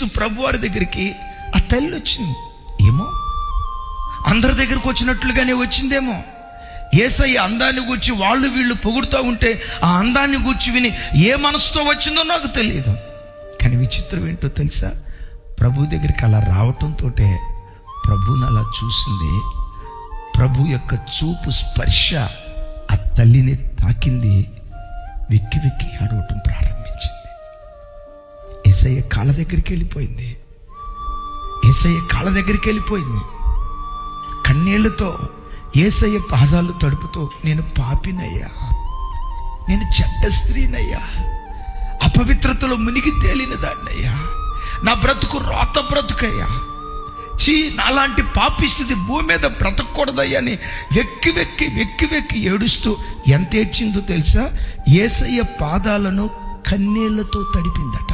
క్రీస్తు ప్రభువారి దగ్గరికి ఆ తల్లి వచ్చింది. ఏమో అందరి దగ్గరకు వచ్చినట్లుగానే వచ్చిందేమో. యేసయ్య అందాన్ని గూర్చి వాళ్ళు వీళ్ళు పొగుడుతూ ఉంటే ఆ అందాన్ని గూర్చి విని ఏ మనసుతో వచ్చిందో నాకు తెలియదు. కానీ విచిత్రం ఏంటో తెలుసా, ప్రభు దగ్గరికి అలా రావటంతో ప్రభుని అలా చూసింది. ప్రభు యొక్క చూపు స్పర్శ ఆ తల్లిని తాకింది. వెక్కి వెక్కి ఆడవటం ప్రారంభించింది. యేసయ్య కాళ్ళ దగ్గరికి వెళ్ళిపోయింది. యేసయ్య కాళ్ళ దగ్గరికి వెళ్ళిపోయింది. కన్నీళ్లతో యేసయ్య పాదాలు తడుపుతూ, నేను పాపినయ్యా, నేను చెడ్డ స్త్రీనయ్యా, అపవిత్రతలో మునిగి తేలిన దాన్నయ్యా, నా బ్రతుకు రోత బ్రతుకయ్యా, నాలాంటి పాపిస్థితి భూమి మీద బ్రతకూడదయ్యా అని వెక్కి వెక్కి వెక్కి వెక్కి ఏడుస్తూ ఎంత ఏడ్చిందో తెలుసా? యేసయ్య పాదాలను కన్నీళ్లతో తడిపిందట.